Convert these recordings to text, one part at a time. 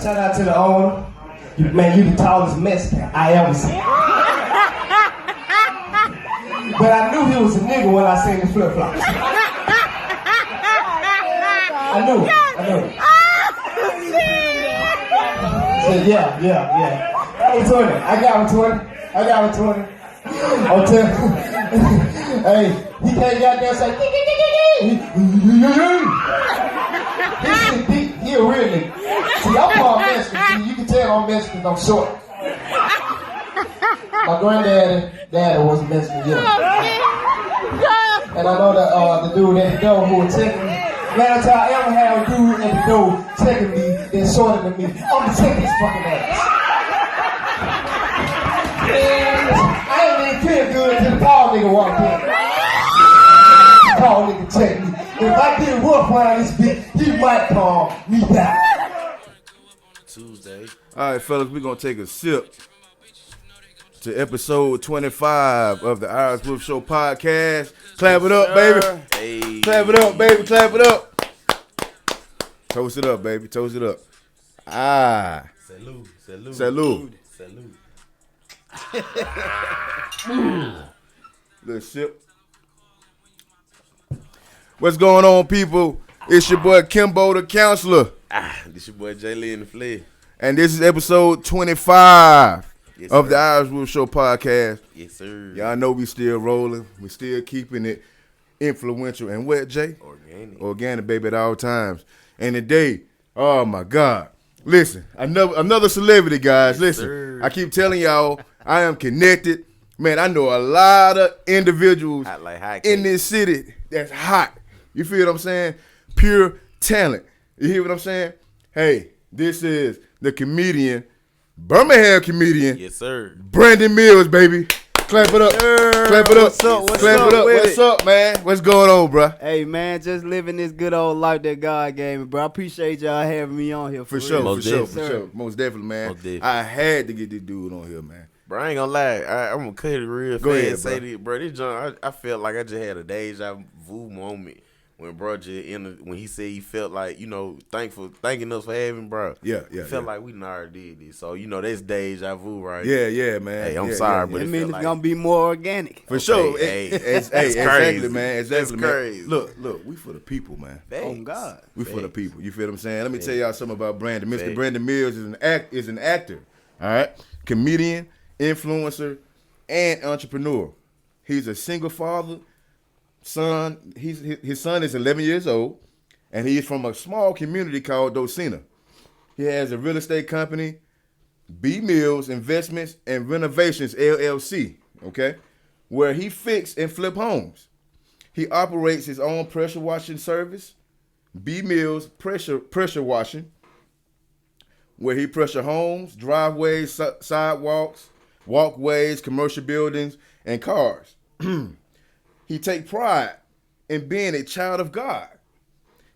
shout out to the owner. Man, you the tallest Mexican I ever seen. But I knew he was a nigga when I seen the flip-flops. I knew. Said, yeah. Hey, 20. I got him 20. I'm telling you. Hey, he can't get there and say, this shit deep. He a real nigga. See, I'm part Mexican. See, you can tell I'm Mexican. I'm short. My daddy was Mexican, yeah. And I know that the dude at the door who was checking me. Last time I ever had a dude at the door checking me that's shorter than me, I'm gonna check his fucking ass. I ain't even feel good till the tall nigga walked in. The tall nigga checked me. If I get rough around this bitch, he might calm me down. Tuesday. All right, fellas, we're gonna take a sip to episode 25 of the Irish Wolf Show podcast. Clap it up, baby. Hey. Clap it up, baby. Clap it up. Toast it up, baby. Toast it up. Salud. Little sip. What's going on, people? It's your boy Kimbo the Counselor. This your boy Jay Lee in the Flea. And this is episode 25 Yes, of sir. the Irish Wolf Show podcast. Yes, sir. Y'all know we still rolling. We still keeping it influential and what, Jay? Organic, baby, at all times. And today, oh my God. Listen, another celebrity, guys. Yes, Listen, sir. I keep telling y'all, I am connected. Man, I know a lot of individuals in this city that's hot. You feel what I'm saying? Pure talent. You hear what I'm saying? Hey, this is the comedian, Birmingham comedian. Yes, sir. Brandon Mills, baby. Clap it up. Clap it up. What's up, man? What's going on, bro? Hey, man, just living this good old life that God gave me, bro. I appreciate y'all having me on here. For sure. Most Most definitely, man. I had to get this dude on here, man. Bro, I ain't gonna lie. I'm gonna cut it real fast. Go ahead, and say this, bro. This John, I felt like I just had a deja vu moment when bro when he said he felt like, thanking us for having bro. Yeah. Felt like we done already did this. So, that's deja vu, right? Yeah, man. Hey, I'm sorry, but It it means felt it's like gonna be more organic. For sure. Hey, Exactly, man. Exactly, That's man. crazy. Look, we for the people, man. Oh, God. We for the people. You feel what I'm saying? Let me tell y'all something about Brandon. Mr. Thanks. Brandon Mills is an actor, all right? Comedian, influencer, and entrepreneur. He's a single father. His son is 11 years old, and he's from a small community called Docena. He has a real estate company, B Mills Investments and Renovations LLC, okay, where he fix and flip homes. He operates his own pressure washing service, B Mills Pressure Washing, where he pressure homes, driveways, sidewalks, walkways, commercial buildings, and cars. He take pride in being a child of God.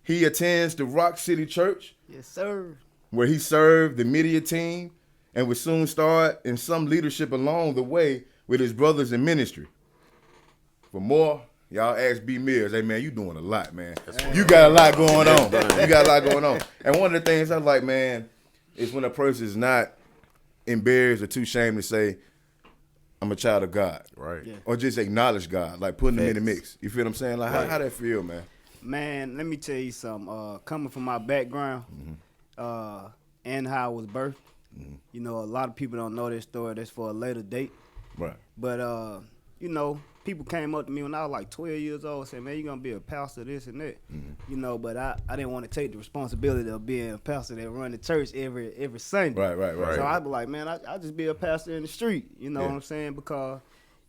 He attends the Rock City Church, Yes, sir. where he served the media team and would soon start in some leadership along the way with his brothers in ministry. For more, y'all ask B Mills. Hey, man, you doing a lot, man. You got a lot going on. And one of the things I like, man, is when a person is not embarrassed or too ashamed to say, I'm a child of God. right. Yeah. Or just acknowledge God, like putting them in the mix. You feel what I'm saying? Like, Right. how that feel, man? Man, let me tell you something. Coming from my background and how I was birthed, a lot of people don't know this story. That's for a later date. Right. But, people came up to me when I was like 12 years old and said, man, you're going to be a pastor, this and that. But I didn't want to take the responsibility of being a pastor that run the church every Sunday. Right. So I'd be like, man, I just be a pastor in the street. You know Yeah. what I'm saying? Because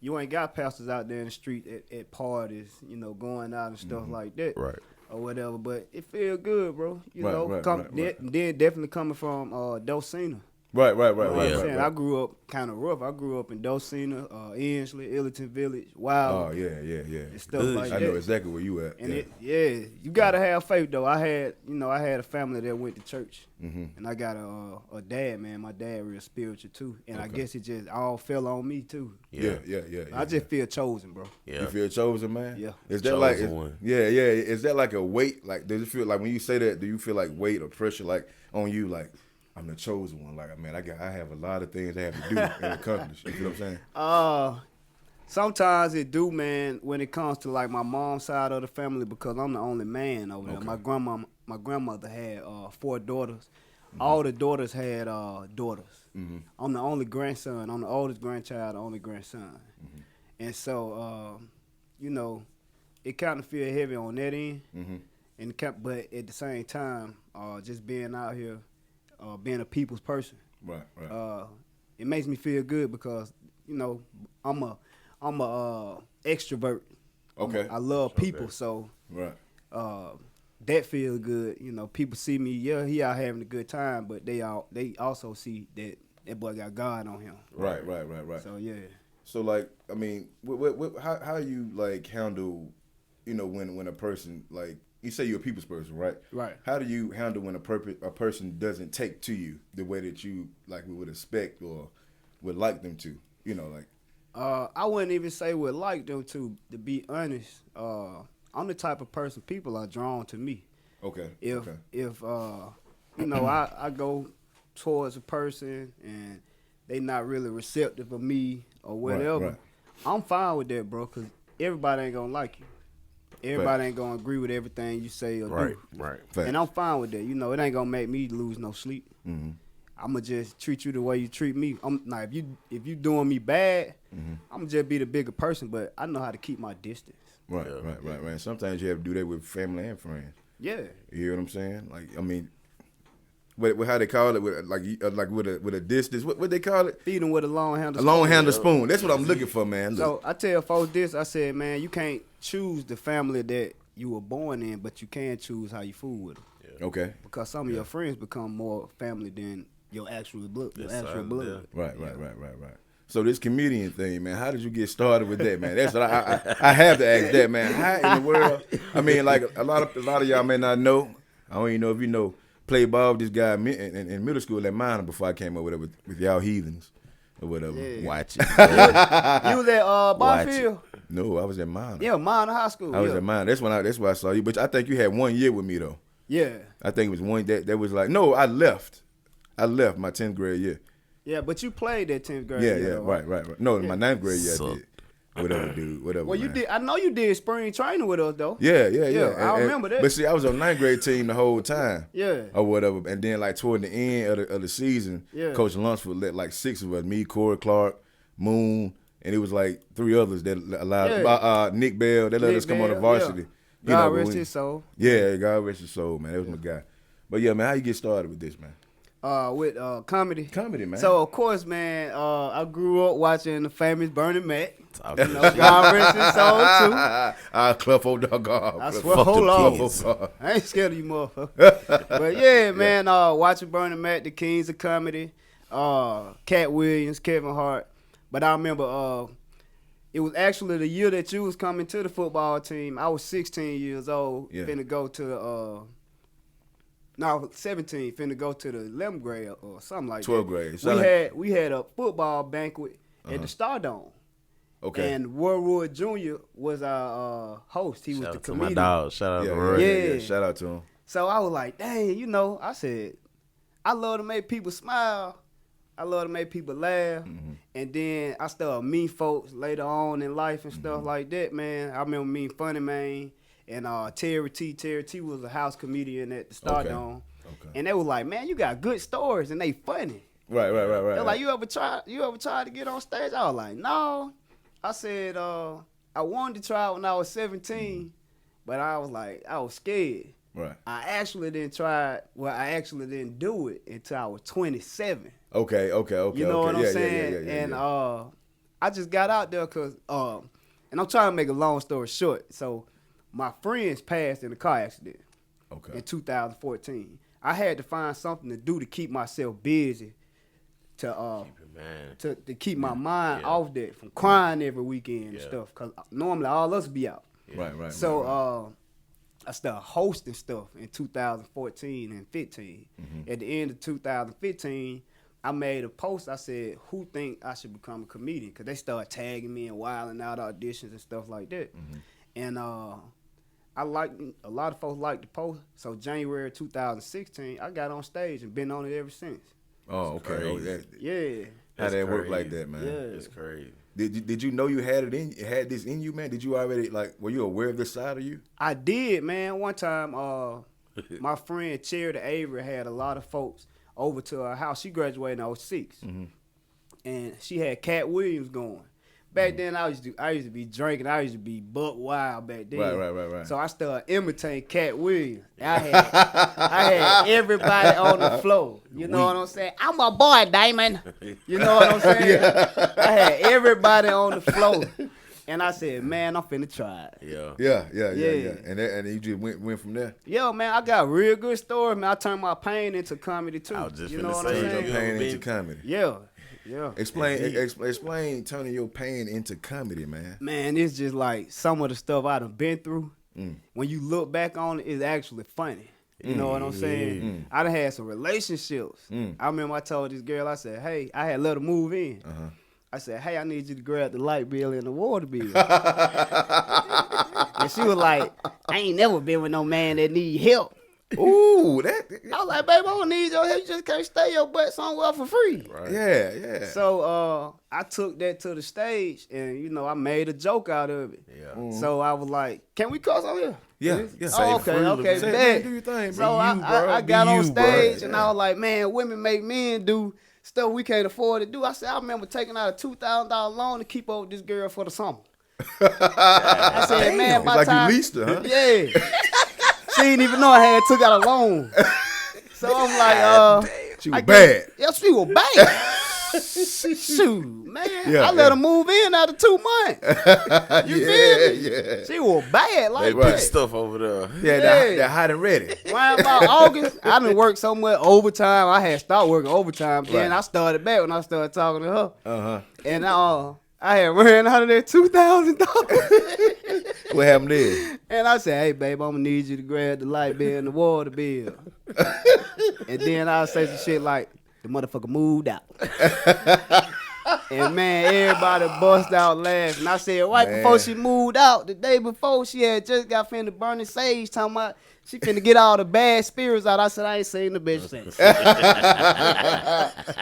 you ain't got pastors out there in the street at parties, going out and stuff like that. Right. Or whatever. But it feel good, bro. Right. Then definitely coming from Docena. Right. You know what I'm Yeah. saying? I grew up kind of rough. I grew up in Docena, Ensley, Illington Village, Wild, Oh, yeah. and stuff Good. like I that. know exactly where you at. And yeah. you gotta have faith though. I had a family that went to church, Mm-hmm. and I got a dad, man. My dad real spiritual too, and I Okay. guess it just all fell on me too. Yeah. I just feel chosen, bro. Yeah. You feel chosen, man? Yeah. Is that like, Chosen one. yeah. Is that like a weight? Like, does it feel like when you say that, do you feel like weight or pressure like on you? Like, I'm the chosen one. Like, man, I have a lot of things I have to do and accomplish. You know what I'm saying? Sometimes it do, man, when it comes to like my mom's side of the family, because I'm the only man over there. Okay. My grandmother had 4 daughters. All the daughters had daughters. I'm the only grandson. I'm the oldest grandchild, the only grandson. And so, you know, it kind of feel heavy on that end. But at the same time, just being out here, being a people's person, Right. it makes me feel good because, you know, I'm a extrovert. Okay. I love people, so Right. that feels good. You know, people see me, he out having a good time, but they also see that boy got God on him. Right. So yeah. So like, I mean, how you like handle, you know, when a person, like, you say you're a people's person, right? Right. How do you handle when a person doesn't take to you the way that you like would expect or would like them to? You know, like. I wouldn't even say would like them to be honest. I'm the type of person people are drawn to me. Okay. If you know, I go towards a person and they not really receptive of me or whatever, Right. I'm fine with that, bro, because everybody ain't gonna like you. Everybody ain't gonna agree with everything you say or do. Right. Facts. And I'm fine with that. You know, it ain't gonna make me lose no sleep. I'ma just treat you the way you treat me. If you doing me bad, I'ma just be the bigger person, but I know how to keep my distance. Right. Sometimes you have to do that with family and friends. Yeah. You hear what I'm saying? Like, I mean, what how they call it? With like with a distance. What they call it? Feed them with a long handle. A long handle spoon. That's what I'm looking for, man. So I tell folks this. I said, man, you can't choose the family that you were born in, but you can choose how you fool with them. Okay. Because some of your friends become more family than your actual blood. Right. So this comedian thing, man, how did you get started with that, man? That's what I have to ask that, man. How in the world? I mean, like a lot of y'all may not know. I don't even know if you know. Played ball with this guy in middle school at Minor before I came up with y'all heathens or whatever. Yeah. Watch it. You was at Barfield? No, I was at Minor. Yeah, Minor High School. I was at Minor. That's why I saw you. But I think you had 1 year with me though. Yeah. I think it was one that was like I left my 10th grade year. Yeah, but you played that 10th grade. Yeah, right. No, my 9th grade year I Sucked. did. Whatever, dude. Whatever. Well, you man. did. I know you did spring training with us though. Yeah. I remember that. But see, I was on 9th grade team the whole time. Yeah. Or whatever. And then like toward the end of the season, Yeah. Coach Lunsford let like 6 of us, me, Corey Clark, Moon, and it was like 3 others that allowed Nick Bell, they let us come on the varsity. Yeah. God rest his soul. Yeah, God rest his soul, man. That was my guy. But yeah, man, how you get started with this, man? With comedy. Comedy, man. So of course, man, I grew up watching the famous Bernie Mac. Talk You know, God rest his soul too. Cluffo dog. I swear, Fuck hold them on. kids. I ain't scared of you, motherfucker. But yeah, man, watching Bernie Mac, the kings of comedy, Cat Williams, Kevin Hart. But I remember it was actually the year that you was coming to the football team. I was 16 years old, finna go to 17, finna go to the 11th grade or something like 12th that. grade. We had a football banquet at the Stardome. Okay. And Warwood Jr. was our host. He was the Shout out to comedian. my dog. Shout out to Roy. Yeah. Shout out to him. So I was like, dang, you know, I said, I love to make people smile. I love to make people laugh. And then I started meeting folks later on in life and stuff like that, man. I remember meeting Funny Man and Terry T. Terry T was a house comedian at the Stardome. Okay. And they was like, man, you got good stories and they funny. Right. They're like, you ever tried to get on stage? I was like, no. I said, I wanted to try it when I was 17, but I was scared. Right. I actually didn't try it. Well, I actually didn't do it until I was 27. Okay. You know what I'm saying? And I just got out there because, and I'm trying to make a long story short. So my friends passed in a car accident in 2014. I had to find something to do to keep myself busy to keep my mind off that from crying every weekend and stuff. Because normally all us be out. Right. So I started hosting stuff in 2014 and 15. At the end of 2015, I made a post. I said, who think I should become a comedian? Because they started tagging me and wilding out auditions and stuff like that. And a lot of folks like the post. So January 2016, I got on stage and been on it ever since. Oh, okay. Oh, Crazy. Yeah. how that work like crazy. that, man? Yeah. It's crazy. Did you know you had had this in you, man? Did you already were you aware of this side of you? I did, man. One time, my friend Charity Avery had a lot of folks over to her house. She graduated in 06. And she had Cat Williams going. Back then, I used to be drinking. I used to be buck wild back then. Right. So I started imitating Cat Williams. I had everybody on the floor. You know what I'm saying? I'm a boy, Damon. You know what I'm saying? I had everybody on the floor. And I said, man, I'm finna try it. Yeah. And you just went from there. Yo, man, I got a real good story, man. I turned my pain into comedy, too. I was just you finna know what say, I'm Turn saying? your pain into comedy. Yeah. Explain turning your pain into comedy, man. Man, it's just like some of the stuff I done been through. When you look back on it, it's actually funny. You know what I'm saying? I done had some relationships. I remember I told this girl, I said, hey, I had let her move in. I said, hey, I need you to grab the light bill and the water bill. And she was like, I ain't never been with no man that need help. Ooh, I was like, babe, I don't need your help. You just can't stay your butt somewhere for free. Right. yeah. So I took that to the stage, and, you know, I made a joke out of it. Yeah. So I was like, can we cuss on here? Yeah. Oh, okay, Say, bet. man, do your thing, bro. So I Be got on you, bro. stage, and I was like, man, women make men do stuff we can't afford to do. I said, I remember taking out a $2,000 loan to keep up with this girl for the summer. I said, man, It's by like time, you leased her, huh? yeah. She didn't even know I had took out a loan. So I'm like, She was bad. Yeah, she was bad. Shoot, man. Yeah, I let her move in after 2 months. You feel me? Yeah. She was bad like They put that. stuff over there. Yeah, Yeah. they're hot and ready. Around about August, I done worked somewhere overtime. I had started working overtime. Then Right. I started back when I started talking to her. Uh-huh. And I had ran out of that $2,000. What happened there? And I said, hey, babe, I'm going to need you to grab the light bill and the water bill. And then I'll say some shit like, the motherfucker moved out. And, man, everybody bust out laughing. I said, right before she moved out, the day before, she had just got finished burning sage, talking about she finna get all the bad spirits out. I said, I ain't seen the bitch since.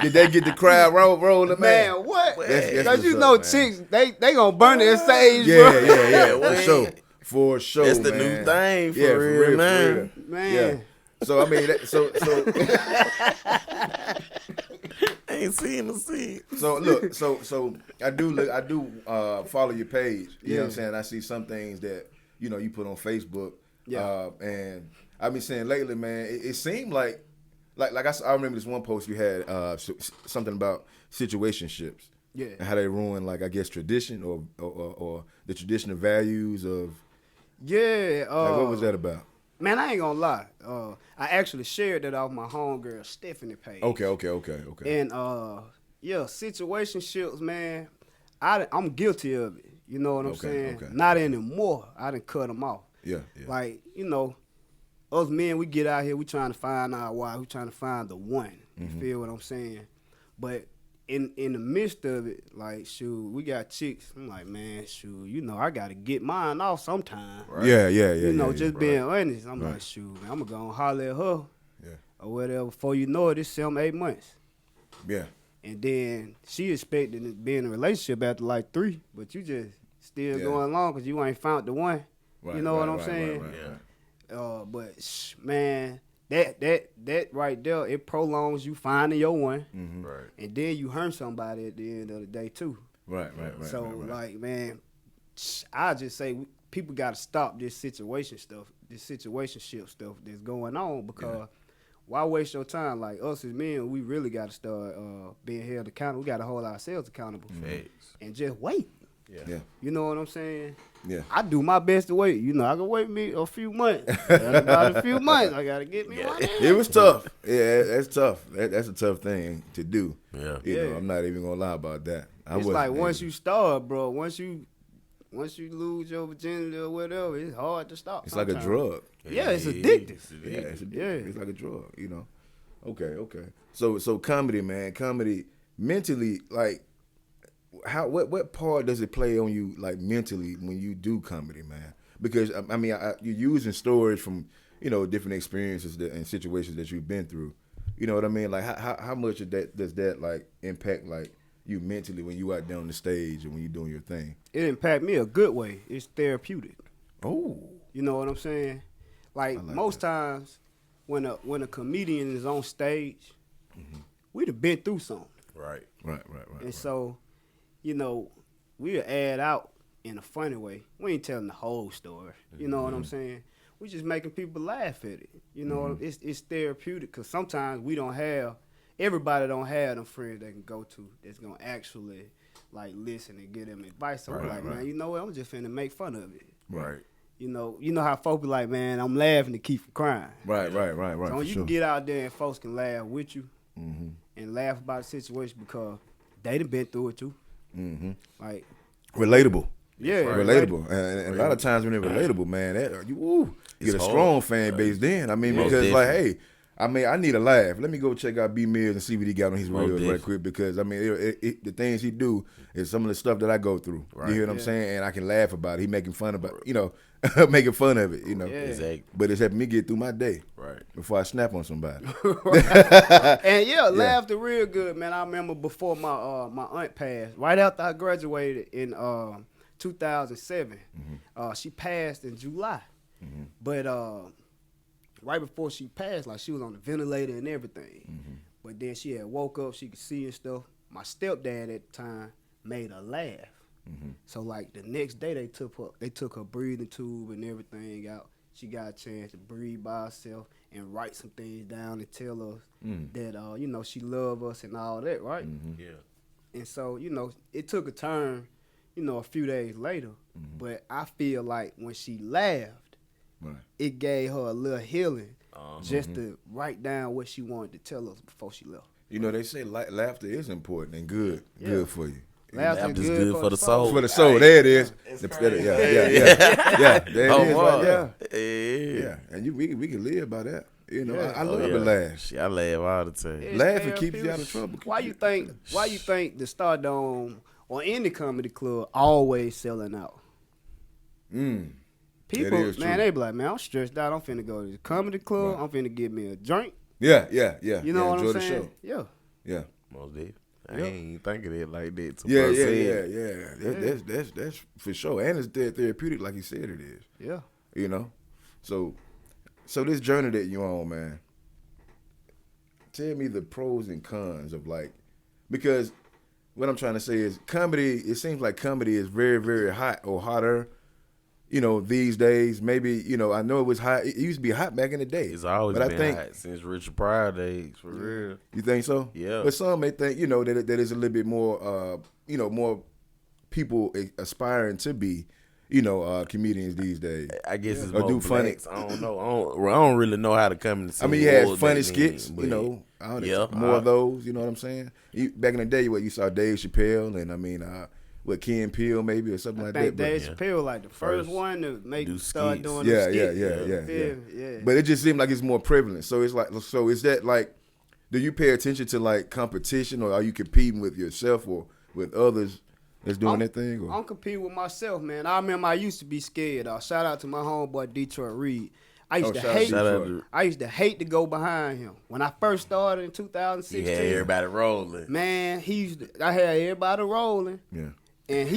Did they get the crowd rolling, man? Man, what? That's Because you what's know up, man. chicks, they gonna burn their sage, Yeah, bro. yeah. man. For sure, That's the man. new thing for Yeah, real, man. for real. Man. Yeah. So I mean, I ain't seeing the scene. So look, so I do follow your page. You know what I'm Yeah. saying? I see some things that you put on Facebook. Yeah. And I've been saying lately, man, it seemed like I remember this one post you had something about situationships. Yeah. And how they ruin, like, I guess, tradition or the traditional values of. Yeah. Like, what was that about? Man, I ain't gonna lie. I actually shared that off my homegirl Stephanie page. Okay. And yeah, situationships, man. I'm guilty of it. You know what I'm saying? Okay. Not anymore. I done cut them off. Yeah. Like, us men, we get out here, we trying to find our wife, we trying to find the one. You feel what I'm saying? But in the midst of it, like, shoot, we got chicks. I'm like, man, shoot, I gotta get mine off sometime. Right. Yeah. Just being honest. I'm like, shoot, man, I'm gonna go and holler at her. Yeah. Or whatever. Before you know it, it's 7-8 months. Yeah. And then she expected to be in a relationship after like 3, but you just still Yeah. going along because you ain't found the one. Right, you know what I'm right, saying? right. Yeah. But man, that right there, it prolongs you finding your one, Right. and then you hurt somebody at the end of the day too. Right. So right. like, man, I just say people got to stop this situationship stuff that's going on because. Why waste your time? Like us as men, we really got to start being held accountable. We got to hold ourselves accountable Facts. and just wait. Yeah. You know what I'm saying? Yeah. I do my best to wait. I can wait me a few months. And about a few months, I got to get me one. It was tough. Yeah, that's tough. That's a tough thing to do. Yeah. You know, I'm not even gonna lie about that. It's like once you start, bro. Once you lose your virginity or whatever, it's hard to stop. it's like a sometimes. drug. Yeah, it's addictive. Yeah, it's Yeah. It's like a drug. Okay. So comedy, man. Comedy mentally, like, what part does it play on you, like, mentally when you do comedy, man? because I mean, you're using stories from different experiences and situations that you've been through. You know what I mean? Like how much of that does that like impact like you mentally when you out there on the stage and when you're doing your thing? It impacted me a good way. It's therapeutic. Oh, You know what I'm saying? Like most times when a comedian is on stage, we'd have been through something. Right. And so, we'll add out in a funny way. We ain't telling the whole story. You know what I'm saying? We just making people laugh at it. You know, it's therapeutic because sometimes everybody don't have them friends they can go to that's gonna actually like listen and give them advice. So man, you know what? I'm just finna make fun of it. Right. You know how folks be like, man, I'm laughing to keep from crying. Right. So you can get out there and folks can laugh with you and laugh about the situation because they done been through it too. Like relatable. Yeah, relatable. And a lot of times when they're relatable, man, you get a strong fan base then. I mean, because like, hey, I mean, I need a laugh. Let me go check out B Mills and see what he got on his reels right quick because I mean, the things he do is some of the stuff that I go through. Right. You hear what I'm saying? And I can laugh about it. He making fun about making fun of it. Yeah. Exactly. But it's helping me get through my day. Right. Before I snap on somebody. And laughed real good, man. I remember before my my aunt passed, right after I graduated in 2007. She passed in July. But right before she passed, like she was on the ventilator and everything. But then she had woke up, she could see and stuff. My stepdad at the time made her laugh. So like the next day they took her breathing tube and everything out. She got a chance to breathe by herself and write some things down and tell us that she love us and all that, right? Yeah. And so, it took a turn, a few days later. But I feel like when she laughed, it gave her a little healing just to write down what she wanted to tell us before she left. They say laughter is important and good for you. Laughter is good for the soul. For the soul, there it is. Yeah. There it is right there. Yeah. And we can live by that. I love to laugh. I laugh all the time. Laughing keeps you out of trouble. Why you think the Stardome or any comedy club always selling out? People, man, they be like, man, I'm stressed out. I'm finna go to the comedy club. I'm finna get me a drink. Yeah. You know what I'm enjoy saying? the show. Yeah. Most definitely. I ain't thinking it like that. Yeah. That's for sure. And it's therapeutic, like you said it is. Yeah. So this journey that you on, man. Tell me the pros and cons of because what I'm trying to say is comedy. It seems like comedy is very, very hot or hotter. These days, maybe, I know it was hot. It used to be hot back in the day. It's always been hot since Richard Pryor days, for real. You think so? Yeah. But some may think, that is a little bit more, more people aspiring to be, comedians these days. I guess it's or more do funny. I don't know. I don't really know how to come in the scene. I mean, you had funny skits, more of those, you know what I'm saying? Back in the day, you saw Dave Chappelle and, Key and Peele maybe or something like that. I think Dave Chappelle like the first one to start doing yeah. Yeah. But it just seemed like it's more prevalent. So is that like, do you pay attention to like competition or are you competing with yourself or with others that's doing that thing? Or? I'm competing with myself, man. I remember I used to be scared. Shout out to my homeboy Detroit Reed. I used to hate to go behind him. When I first started in 2016. He had everybody rolling. Man, I had everybody rolling. Yeah. And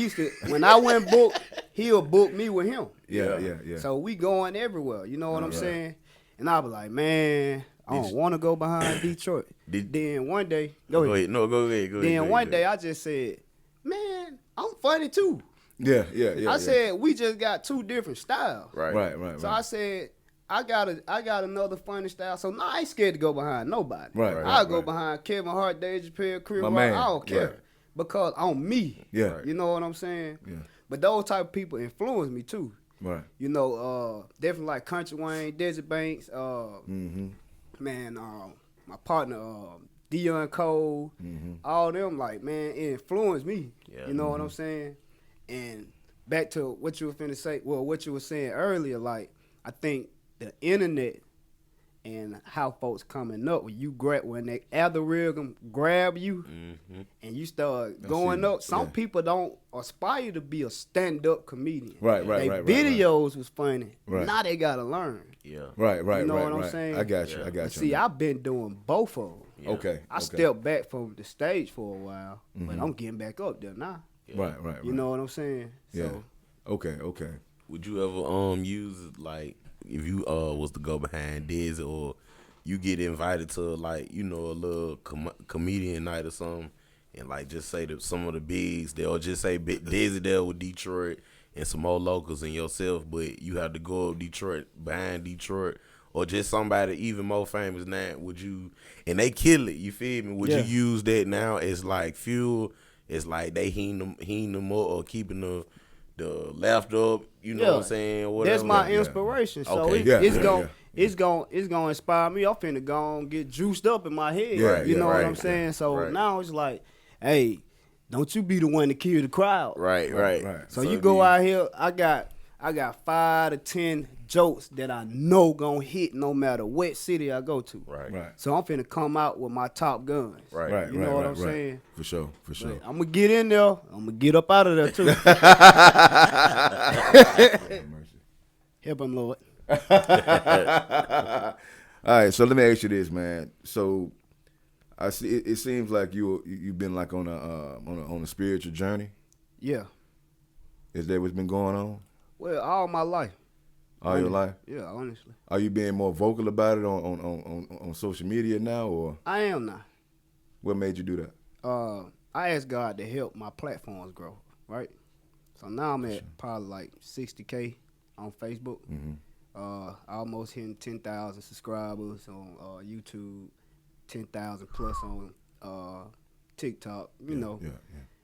when I went book, he'll book me with him. Yeah. So we going everywhere. You know what I'm saying? And I was like, man, I don't want to go behind Detroit. Then one day, go ahead. Go ahead. Then one day I just said, man, I'm funny too. Yeah. I said, we just got two different styles. Right. So I said, I got another funny style. So I ain't scared to go behind nobody. Right. I'll go behind Kevin Hart, Dave Chappelle, Chris Rock. I don't care. Right. Because I'm me. Yeah. You know what I'm saying? Yeah. But those type of people influence me too. Right. Definitely like Country Wayne, Desert Banks, man, my partner, Dion Cole, all them, like, man, it influenced me. Yeah. You know what I'm saying? And back to what you were finna say, what you were saying earlier, like, I think the internet and how folks coming up when you when they algorithm grab you and you start going up. Some people don't aspire to be a stand-up comedian. Right. Videos was funny. Right. Now they gotta learn. Yeah. Right. You know what I'm saying? I got you. But see, I've been doing both of them. Yeah. Okay. I stepped back from the stage for a while, but I'm getting back up there now. Yeah. Right. You know what I'm saying? Yeah. So, Okay. Would you ever use like if you was to go behind Dizzy or you get invited to like a little comedian night or something, and like just say that some of the bigs they'll just say Dizzy there with Detroit and some more locals and yourself, but you have to go up behind Detroit or just somebody even more famous than that, would you? And they kill it, you feel me? Would you use that now as like fuel? It's like they heating them up or keeping the left up, you know what I'm saying? Whatever. That's my inspiration. So Okay. it's gonna inspire me. I'm finna go and get juiced up in my head. Yeah, you know what right, I'm saying? So right. now it's like, hey, don't you be the one to kill the crowd. Right. So you go out here, I got 5 to 10 jokes that I know gonna hit no matter what city I go to. Right. So I'm finna come out with my top guns. Right. You know what I'm saying? For sure. I'm gonna get in there. I'm gonna get up out of there too. Help him, Lord. All right, so let me ask you this, man. So I see it seems like you've been like on a spiritual journey. Yeah. Is that what's been going on Well, all my life. all your life? Yeah, honestly. Are you being more vocal about it on social media now, or I am now. what made you do that? I asked God to help my platforms grow, right? So now I'm at probably like 60K on Facebook. Almost hitting 10,000 subscribers on YouTube, 10,000 plus on TikTok. You know,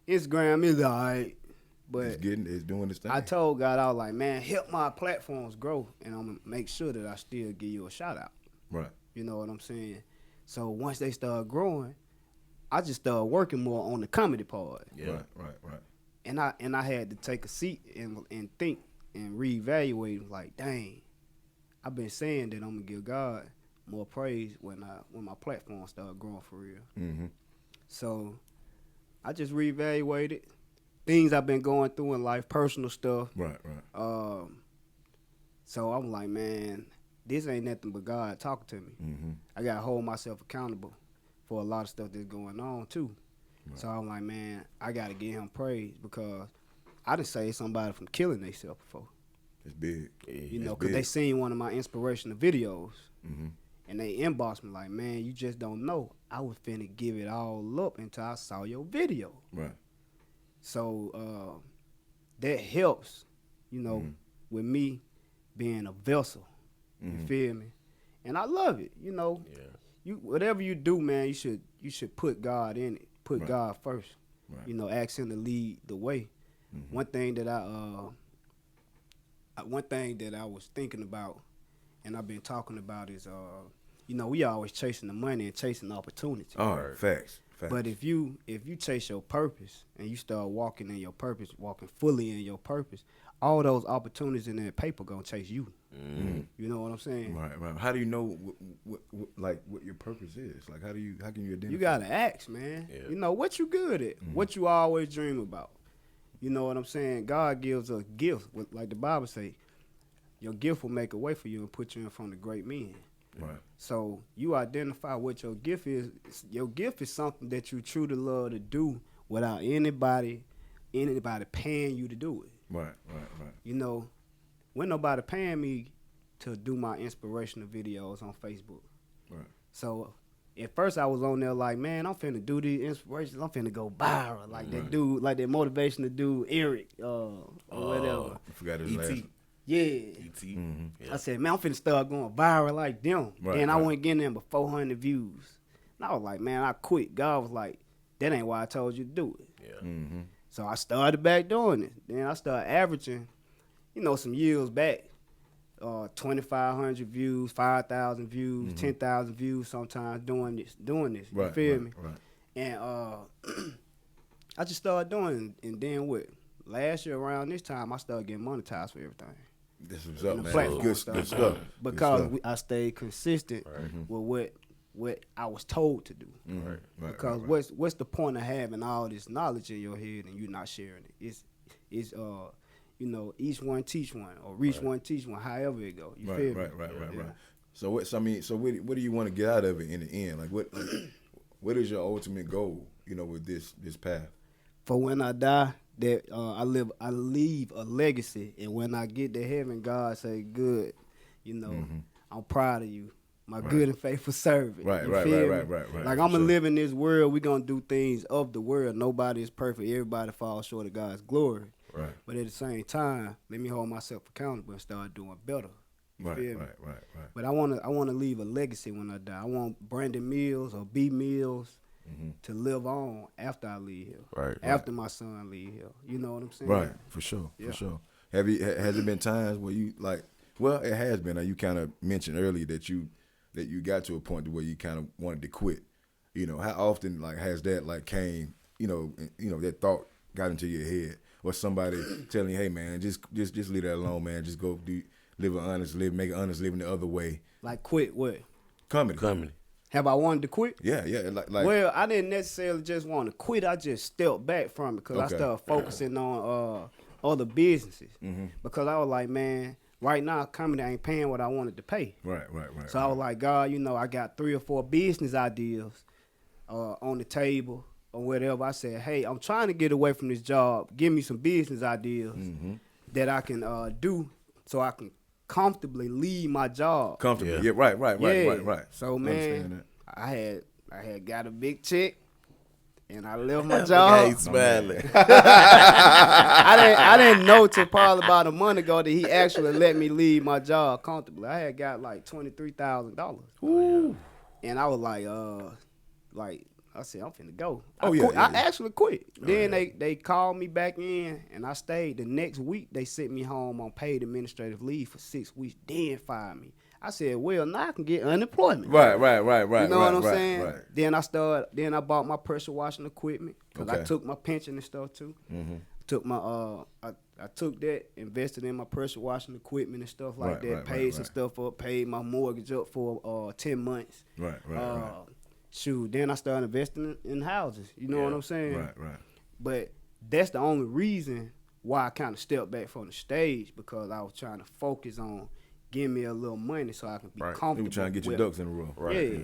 Instagram is alright, but It's doing this thing. I told God, I was like, man, help my platforms grow, and I'm gonna make sure that I still give you a shout out. Right. You know what I'm saying? So once they start growing, I just started working more on the comedy part. Yeah. Right. And I had to take a seat and think and reevaluate. Like, dang, I've been saying that I'm gonna give God more praise when my platform started growing for real. Mm-hmm. So I just reevaluated things I've been going through in life, personal stuff. Right. So I'm like, man, this ain't nothing but God talking to me. Mm-hmm. I gotta hold myself accountable for a lot of stuff that's going on too. Right. So I'm like, man, I gotta give him praise because I done saved somebody from killing themselves before. It's big. You know, because they seen one of my inspirational videos Mm-hmm. and they inboxed me like, man, you just don't know. I was finna give it all up until I saw your video. Right. So that helps, you know, with me being a vessel. You feel me? And I love it. You know, whatever you do, man, you should put God in it. Put God first. Right. You know, ask him to lead the way. One thing that I was thinking about, and I've been talking about is, you know, we always chasing the money and chasing opportunity. All right. Facts. But if you chase your purpose and you start walking in your purpose, walking fully in your purpose, all those opportunities in that paper gonna chase you. You know what I'm saying? Right. How do you know what your purpose is? Like, how can you identify? You gotta ask, man. Yeah. You know what you good at, what you always dream about. You know what I'm saying? God gives us gifts, like the Bible say. Your gift will make a way for you and put you in front of great men. Right. So you identify what your gift is. Your gift is something that you truly love to do without anybody paying you to do it. Right. You know, when nobody paying me to do my inspirational videos on Facebook. Right. So at first I was on there like, man, I'm finna do these inspirations. I'm finna go viral like that dude, like that motivational dude, Eric, or whatever. I forgot his E.T. last. Yeah. E.T. I said, man, I'm finna start going viral like them. Right, and I right. wasn't getting them but 400 views. And I was like, man, I quit. God was like, that ain't why I told you to do it. Yeah. Mm-hmm. So I started back doing it. Then I started averaging, you know, some years back, 2,500 views, 5,000 views, 10,000 views sometimes doing this. You Right. feel me? Right. And I just started doing it. And then last year around this time, I started getting monetized for everything. This was up, the man. platform Good stuff. stuff. Because Good stuff. I stayed consistent with what I was told to do. Right, Because right. what's the point of having all this knowledge in your head and you not sharing it? It's you know, each one teach one or reach one teach one, however it go. You feel me? Right. So what do you want to get out of it in the end? Like what is your ultimate goal, you know, with this path? For when I die, that I leave a legacy, and when I get to heaven, God say, "Good, you know, I'm proud of you, my good and faithful servant." Right. Like I'm gonna live in this world. We gonna do things of the world. Nobody is perfect. Everybody falls short of God's glory. Right. But at the same time, let me hold myself accountable and start doing better. You feel me? Right. But I wanna leave a legacy when I die. I want Brandon Mills or B Mills to live on after I leave here. Right. After my son leave here. You know what I'm saying? Right. For sure. Has it been times where you like? Well, it has been. You kind of mentioned earlier that you got to a point where you kind of wanted to quit. You know, how often like has that like came? You know that thought got into your head, or somebody telling you, "Hey, man, just leave that alone, man. Just go live an honest live, make an honest living the other way." Like quit what? Comedy. Have I wanted to quit? Yeah. Like Well, I didn't necessarily just want to quit. I just stepped back from it because I Okay. started focusing on other businesses. Because I was like, man, right now comedy ain't paying what I wanted to pay. Right. So I was like, God, you know, I got 3 or 4 business ideas on the table or whatever. I said, hey, I'm trying to get away from this job. Give me some business ideas that I can do so I can comfortably leave my job. comfortable. Yeah. Yeah. Right. So Understand man, that. I had got a big check, and I left my Look how job. he smiling. I didn't know till probably about a month ago that he actually let me leave my job comfortably. I had got like $23,000, and I was like I said, I'm finna go. I actually quit. Then they called me back in, and I stayed. The next week, they sent me home on paid administrative leave for 6 weeks, then fired me. I said, well, now I can get unemployment. Right. You know what I'm saying? Right. Then I bought my pressure washing equipment because I took my pension and stuff too. Took my I took that, invested in my pressure washing equipment and stuff like that. Paid some stuff up, paid my mortgage up for 10 months. Right. Shoot, then I started investing in houses. You know what I'm saying? Right. But that's the only reason why I kind of stepped back from the stage, because I was trying to focus on getting me a little money so I can be comfortable. You were trying to get your ducks in a row. Right. Yeah.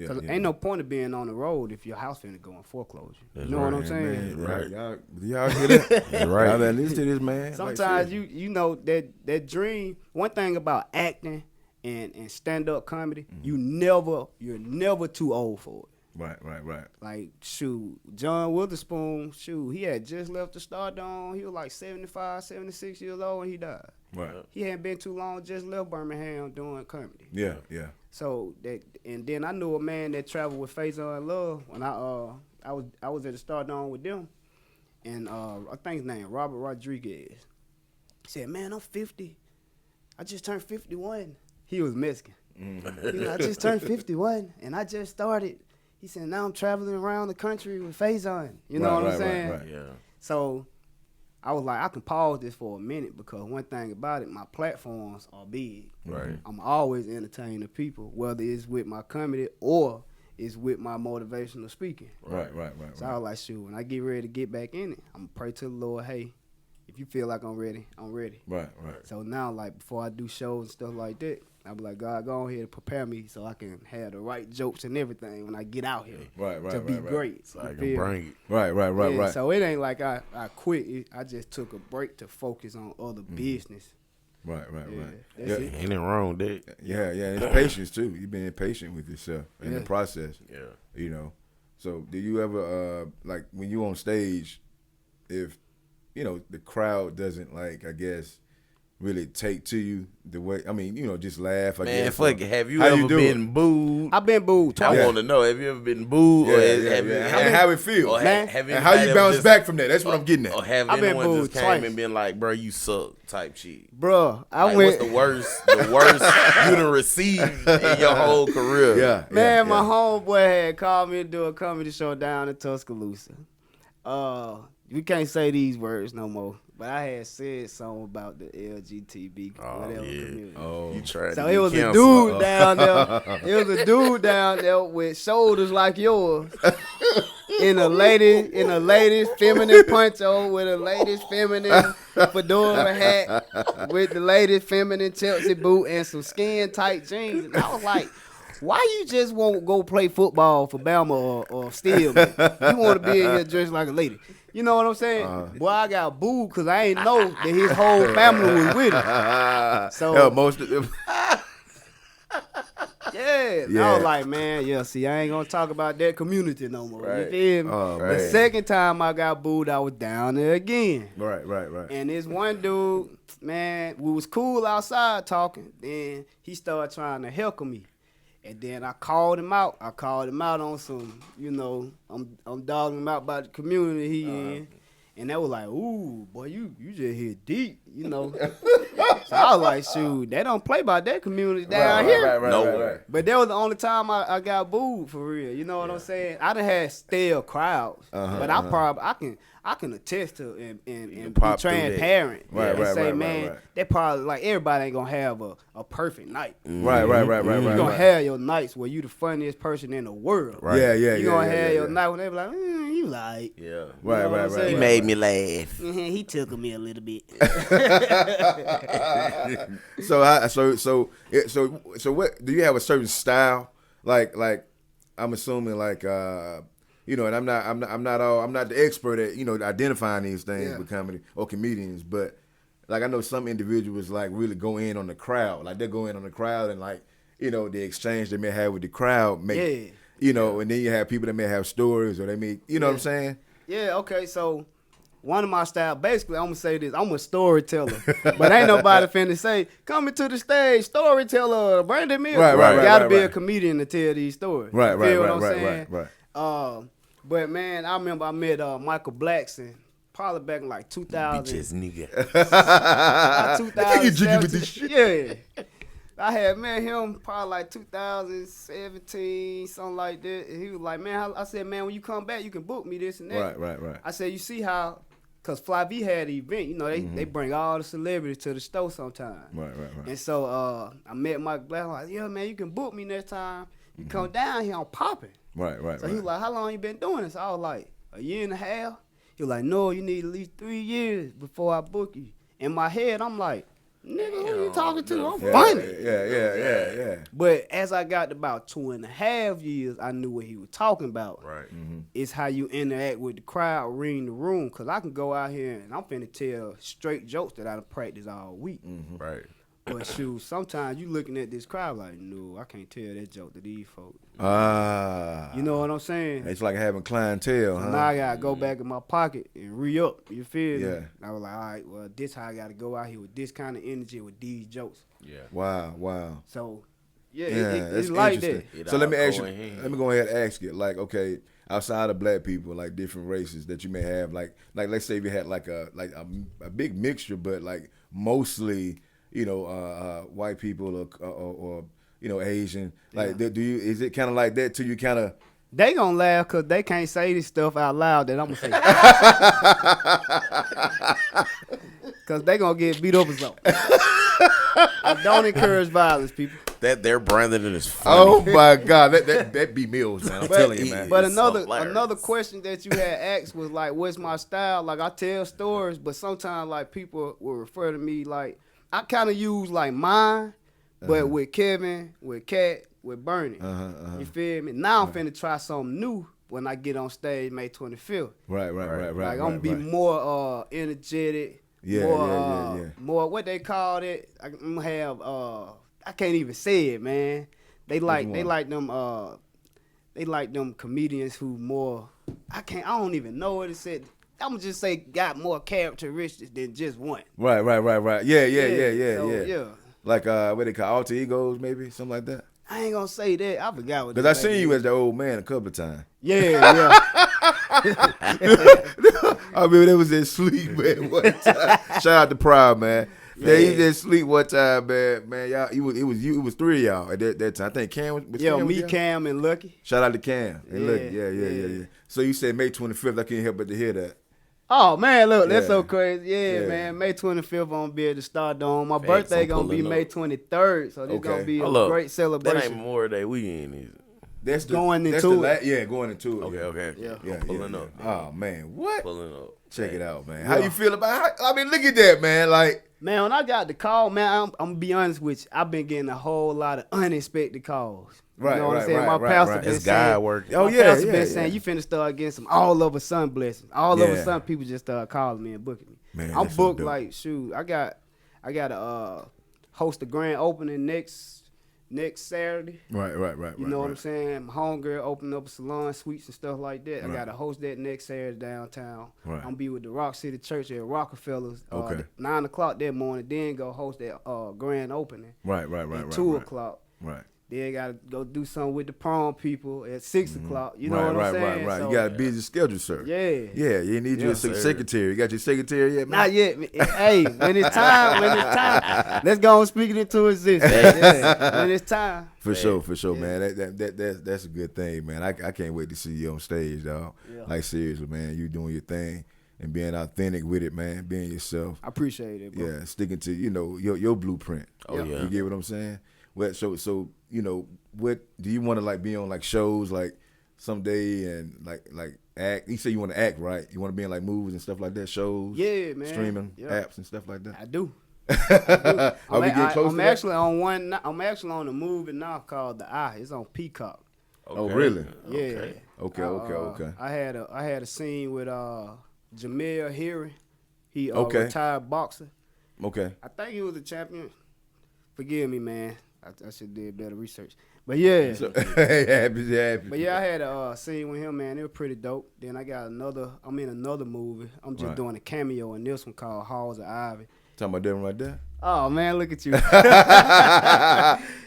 Because ain't no point of being on the road if your house finna go in foreclosure. You know what I'm saying? Man, Right. Y'all hear that? Right. Y'all better listen to this, man. Sometimes you know that dream. One thing about acting and stand up comedy, you're never too old for it. Right. Like, shoot, John Witherspoon, he had just left the Stardome. He was like 75, 76 years old when he died. Right. He hadn't been too long, just left Birmingham doing comedy. Yeah. So and then I knew a man that traveled with Faison Love when I was at the Stardome with them, and I think his name Robert Rodriguez. He said, "Man, I'm 50. I just turned 51." He was Mexican. He was, I just turned 51, and I just started. He said, "Now I'm traveling around the country with Faison." You know what I'm saying? Right. Yeah. So I was like, I can pause this for a minute, because one thing about it, my platforms are big. Right. I'm always entertaining people, whether it's with my comedy or it's with my motivational speaking. Right. So I was like, shoot, when I get ready to get back in it, I'm going to pray to the Lord, hey, if you feel like I'm ready, I'm ready. Right. So now, like, before I do shows and stuff like that, I be like, God, go ahead and prepare me so I can have the right jokes and everything when I get out here. Right. To be great. So I You can feel bring me? it. Right. Yeah, so it ain't like I quit. I just took a break to focus on other business. Right. That's it. Ain't it wrong with that? Yeah. It's patience too. You've been patient with yourself in the process. Yeah. You know. So do you ever like when you on stage, if you know the crowd doesn't like, I guess, really take to you the way, I mean, you know, just laugh, I Man, guess. fuck it. Have you How ever you do been booed? I've been booed twice. I want to know. Have you ever been booed? Or have you, And how it feels. or Man. have And how you anybody bounce just- back from that. That's what I'm getting at. Or have I've been anyone booed just came twice. and been like, bro, you suck type shit? Bruh, I Like, went. what's the worst you done received in your whole career? Yeah. Man, my homeboy had called me to do a comedy show down in Tuscaloosa. we can't say these words no more. But I had said something about the LGTB whatever community. Oh, you tried. So to it was get a canceled. dude down there. It was a dude down there with shoulders like yours, in a lady's feminine poncho with a lady's feminine fedora hat, with the lady's feminine Chelsea boot and some skin tight jeans. And I was like, why you just won't go play football for Bama or Steelman? You want to be in here dressed like a lady. You know what I'm saying? Boy, I got booed because I ain't know that his whole family was with him. So Hell, most of them. yeah, I was like, man, see, I ain't gonna talk about that community no more. Right. You feel me? Oh, The man. second time I got booed, I was down there again. Right. And this one dude, man, we was cool outside talking. Then he started trying to heckle me. And then I called him out. I called him out on some, I'm dogging him out about the community he in. And they was like, ooh, boy, you just hit deep, So I was like, shoot, they don't play about that community down here. Right. But that was the only time I got booed for real. You know what I'm saying? I done had stale crowds, but I can attest to and be pop through that. transparent. Right, and say, right. man, that probably like everybody ain't gonna have a perfect night. Right. You gonna have your nights where you the funniest person in the world. Right. Yeah. You gonna have your yeah. night when they be like, you like. Yeah. You know what I'm Right. saying? He made me laugh. He tickled me a little bit. So what do you have a certain style? Like I'm assuming and I'm not the expert at the these things with comedy or comedians, but like I know some individuals like really go in on the crowd. Like they go in on the crowd and the exchange they may have with the crowd make and then you have people that may have stories or they may what I'm saying? Yeah, okay, so one of my style, basically, I'm going to say this. I'm a storyteller. But ain't nobody finna say, coming to the stage, storyteller, Brandon Mills. Right. You got to be a comedian to tell these stories. Right. You feel what I'm saying? But, man, I remember I met Michael Blackson probably back in like 2000. Bitches, nigga. About 2017. You jiggy with this shit. Yeah. I had met him probably like 2017, something like that. And he was like, man, I said, man, when you come back, you can book me this and that. Right. I said, you see how, because Fly V had an event, they bring all the celebrities to the store sometimes. Right. And so I met Mike Black. I'm like, yeah, man, you can book me next time. You come down here, I'm popping. Right. So he was like, how long you been doing this? I was like, a year and a half. He was like, no, you need at least 3 years before I book you. In my head, I'm like, nigga, who you talking to? I'm funny. Yeah. But as I got to about 2.5 years, I knew what he was talking about. Right. It's how you interact with the crowd, reading the room. Because I can go out here and I'm finna tell straight jokes that I done practiced all week. Right. But shoot, sometimes you looking at this crowd like, no, I can't tell that joke to these folks. You know what I'm saying? It's like having clientele, huh? Now I gotta go back in my pocket and re-up. You feel me? Yeah. I was like, all right, well, this how I gotta go out here with this kind of energy with these jokes. Yeah. Wow. So, yeah, That's it's like interesting. that. So let me all ask you. go in hand. Let me go ahead and ask you. Like, okay, outside of black people, like different races that you may have, like let's say if you had like a big mixture, but like mostly, white people or Asian. Like, is it kind of like that till you kind of? They gonna laugh because they can't say this stuff out loud that I'm gonna say. Because they gonna get beat up or something. I don't encourage violence, people. That they're branded as funny. Oh my God, that be Mills, man. I'm telling you, man. But It's so hilarious. another question that you had asked was like, what's my style? Like, I tell stories, but sometimes like people will refer to me like I kind of use like mine, but with Kevin, with Kat, with Bernie. You feel me? Now I'm finna try something new when I get on stage May 25th. Right. Like I'm gonna be more energetic. Yeah. More what they call it. I'm gonna have I can't even say it, man. They like them comedians who more I don't even know what it said. I'm gonna just say got more characteristics than just one. Right. Yeah. Yeah. Like what they call alter egos, maybe something like that. I ain't gonna say that. I forgot what. Because I seen you as the old man a couple of times. Yeah. I mean, it was in sleep, man. One time. Shout out to Pride, man. Yeah, he just sleep one time, man. Y'all, it was three of y'all at that time. I think Cam was Cam me, was there? Cam, and Lucky. Shout out to Cam. And Yeah, look, yeah. So you said May 25th. I can't help but to hear that. Oh man, look, that's Yeah. so crazy. Yeah, Yeah. man. May 25th on be at the Stardome. My Facts, birthday I'm gonna be pulling May up. 23rd, so this Okay. gonna be a Hold up. great That celebration. ain't Memorial Day weekend, is it? That's the, Going that's into the it. Yeah, going into it. Okay. Yeah. I'm pulling up. Oh man, what? Pulling up. Check it Hey. out, man. How you feel about? I mean, look at that, man. Like, Man, when I got the call, man, I'm gonna be honest with you. I've been getting a whole lot of unexpected calls. Right, you know what right, I'm saying? right, My right, pastor right. been It's saying, God working. Oh, my yeah, pastor yeah, been yeah. saying you finna start getting some all of a sudden blessings. All of a Yeah. sudden people just start calling me and booking me. Man, I'm that's so booked dope. like shoot. I got to host a grand opening next Saturday. right. You know what I'm saying? My homegirl opened up a salon, suites and stuff like that. Right. I got to host that next Saturday downtown. Right. I'm gonna be with the Rock City Church at Rockefellers. Okay. 9 o'clock that morning. Then go host that grand opening. Right. At 2 o'clock. Right. Then gotta go do something with the prom people at 6 o'clock. You know what I'm saying? Right. So, You got a busy schedule, sir. Yeah. Yeah, you need your Yes, sir. secretary. You got your secretary yet, man? Not yet. Hey, when it's time, let's go and speak it into existence. Yeah. When it's time. For sure, man. That's a good thing, man. I can't wait to see you on stage, dog. Yeah. Like seriously, man. You doing your thing and being authentic with it, man. Being yourself. I appreciate it, bro. Yeah, sticking to your blueprint. Oh, yeah. You get what I'm saying? Well, so what do you want to like be on like shows like someday and like act? You say you want to act, right? You want to be in like movies and stuff like that, shows, Yeah, man. streaming Yeah. apps and stuff like that. I do. Are we getting close to I'm that? actually on one. I'm actually on a movie now called The Eye. It's on Peacock. Oh, really? Yeah. Okay. I had a scene with Jamil Hearing. He Okay. retired boxer. Okay. I think he was a champion. Forgive me, man. I should did better research. But yeah. happy. But yeah, I had a scene with him, man. It was pretty dope. Then I got I'm in another movie. I'm just Right. doing a cameo in this one called Halls of Ivy. Talking about that one right there. Oh man, look at you.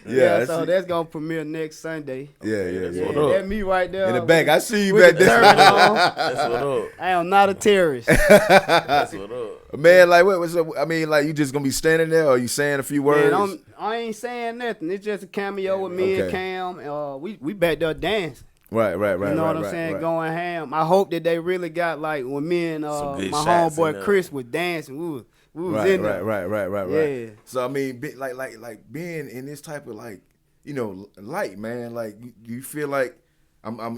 Yeah, so that's gonna premiere next Sunday. Yeah. Yeah, what up? that's me right there. In the back, I see you with back the there. turban on. That's what up. I am not a terrorist. That's what up. Man, like what's up? I mean, like you just gonna be standing there, or you saying a few words? Man, I ain't saying nothing. It's just a cameo with me Okay. and Cam. We back there dancing. Right. You know what I'm saying? Right. Going ham. I hope that they really got like when me and Some good my shots in homeboy there. Chris was dancing. We was in there. Right. Yeah. So I mean, like being in this type of like, light, man. Like you feel like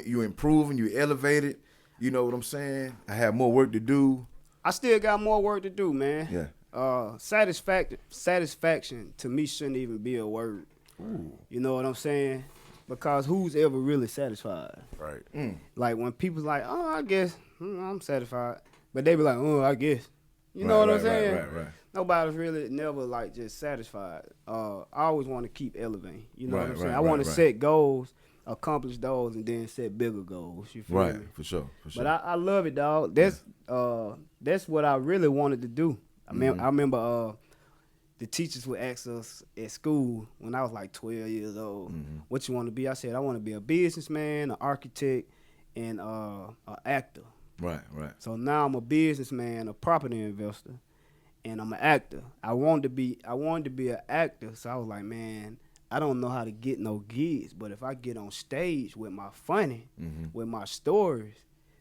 you improving, you elevated. You know what I'm saying? I have more work to do. I still got more work to do, man. Yeah. Satisfaction to me shouldn't even be a word. Ooh. You know what I'm saying? Because who's ever really satisfied? Right. Like when people's like, oh, I guess I'm satisfied, but they be like, oh, I guess. You know what I'm saying? Right. Nobody's really never like just satisfied. I always want to keep elevating. You know what I'm saying? I right, want to right. set goals, accomplish those, and then set bigger goals. You feel Right. me? For sure. But I love it, dog. That's what I really wanted to do. I remember the teachers would ask us at school when I was like 12 years old, what you want to be? I said I want to be a businessman, an architect, and an actor. Right. So now I'm a businessman, a property investor, and I'm an actor. I wanted to be an actor, so I was like, man, I don't know how to get no gigs, but if I get on stage with my funny, with my stories,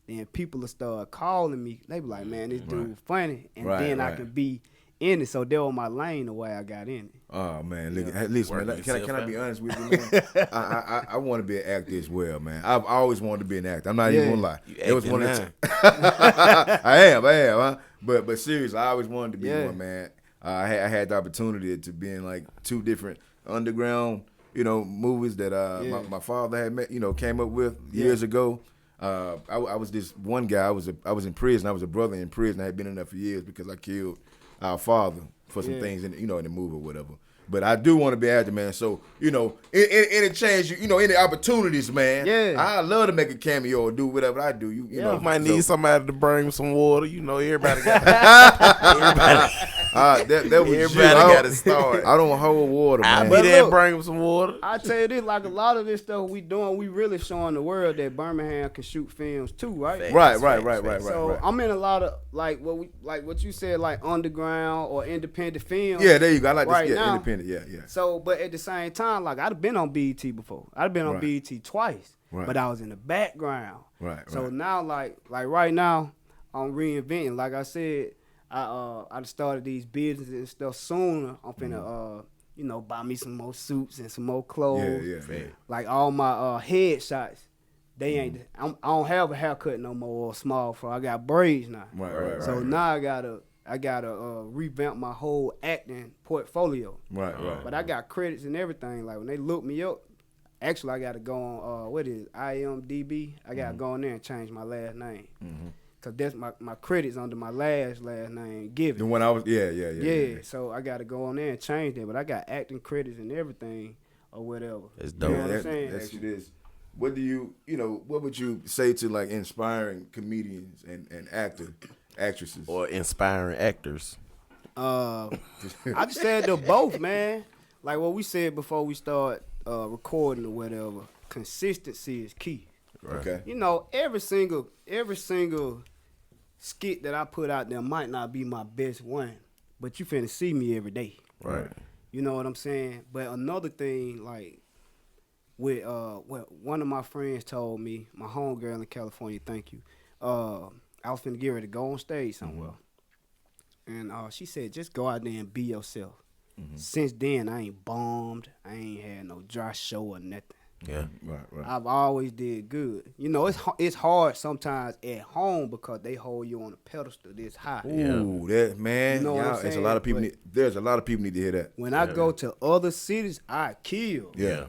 then people will start calling me. They be like, man, this dude funny, and then I can be in it. So that was my lane the way I got in it. Oh man, look, at least man, Working can I be yourself honest with you, man? I want to be an actor as well, man. I've always wanted to be an actor. I'm not even gonna lie. You It was acting one of now. the I am, huh? But seriously, I always wanted to be Yeah. one, man. I had the opportunity to be in like 2 different underground, movies that my father had met, came up with years ago. I was this one guy. I was in prison. I was a brother in prison. I had been in there for years because I killed our father for some things in the movie or whatever. But I do want to be an actor, man. So any change, any opportunities, man. Yeah. I love to make a cameo or do whatever I do. You know, You might so- need somebody to bring some water. Everybody got That was Everybody you. got to start. I don't hold water, I'll man. be But there, look, bring him some water. I tell you this, like a lot of this stuff we doing, we really showing the world that Birmingham can shoot films too, right? Facts. Right. So I'm in a lot of like what you said, like underground or independent films. Yeah, there you go. I like Right this. Yeah, now. independent. Yeah. So, but at the same time, like I'd been on BET before. I'd been on Right. BET twice, Right. but I was in the background. Right. So now, like right now, I'm reinventing. Like I said, I started these businesses and stuff sooner. I'm finna buy me some more suits and some more clothes. Yeah. Like all my headshots, they ain't. I don't have a haircut no more or small fro. I got braids now. Right. So now I gotta revamp my whole acting portfolio. Right. But I got credits and everything. Like when they look me up, actually I gotta go on IMDb. I gotta go on there and change my last name. Cause that's my credits under my last name given. The one I was. Yeah. So I gotta go on there and change that. But I got acting credits and everything or whatever. It's You dope. know what I'm saying? That's it is. What do you what would you say to like inspiring comedians and actresses? Or inspiring actors. I just said to both, man. Like what we said before we start recording or whatever. Consistency is key. Okay. You know, every single skit that I put out there might not be my best one, but you finna see me every day. Right. You know what I'm saying? But another thing, like with what one of my friends told me, my homegirl in California, thank you. I was finna get ready to go on stage somewhere. And she said, just go out there and be yourself. Since then, I ain't bombed. I ain't had no dry show or nothing. Yeah. Right. I've always did good. You know, it's hard sometimes at home because they hold you on a pedestal this high. Ooh, that man. You know what I'm There's a saying? lot of people. But- There's a lot of people need to hear that. When I go to other cities, I kill. Yeah.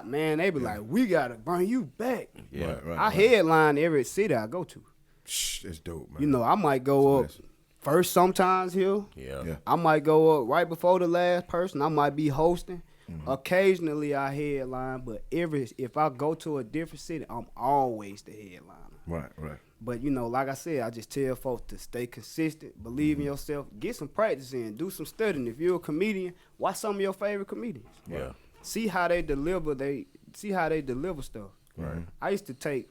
Man, they be like, we gotta bring you back. Yeah. Right. I headline every city I go to. Shh, that's dope, man. You know, I might go up That's nice. first sometimes here. Yeah. I might go up right before the last person. I might be hosting. Occasionally I headline, but if I go to a different city, I'm always the headliner. Right. But you know, like I said, I just tell folks to stay consistent, believe in yourself, get some practice in, do some studying. If you're a comedian, watch some of your favorite comedians. Yeah. See how they deliver. Stuff. Right. I used to take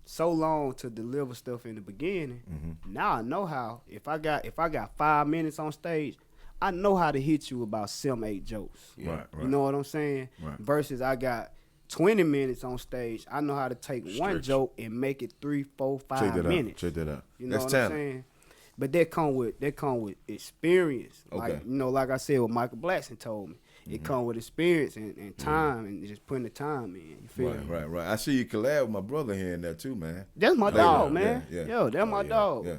so long to deliver stuff in the beginning. Now I know how. If I got 5 minutes on stage, I know how to hit you about 7-8 jokes. Right. You know what I'm saying? Right. Versus I got 20 minutes on stage. I know how to take one Stretch. joke and make it 3, 4, 5 minutes. Check that out. You know That's what talent. I'm saying? But that come with experience. Okay. Like, you know, like I said, what Michael Blackson told me. It come with experience and time and just putting the time in. You feel me? Right. I see you collab with my brother here and there too, man. That's my Yeah, dog, yeah, man. yeah. Yo, that's my dog. Yeah.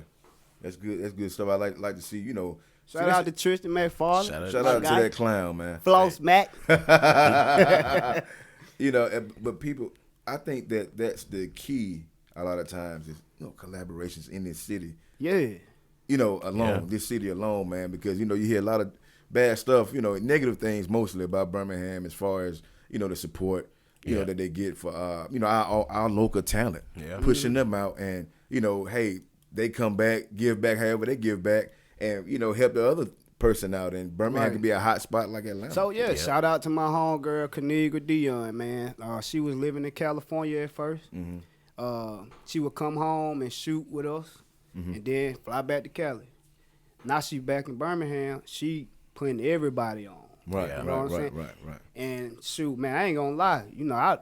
That's good. That's good stuff. I like to see. Shout out to Tristan McFarland. Shout my out to guy. that clown, man. Floss Mac. But people, I think that's the key. A lot of times is collaborations in this city. Yeah. This city alone, man, because you hear a lot of bad stuff, negative things mostly about Birmingham as far as the support that they get for our local talent, pushing them out, and hey, they come back, give back however they give back, and help the other person out, and Birmingham can be a hot spot like Atlanta. So shout out to my homegirl Kaniga Dion, man. She was living in California at first. She would come home and shoot with us, and then fly back to Cali. Now she back in Birmingham. She putting everybody on. Right, You know what I'm saying? right. And shoot, man, I ain't gonna lie.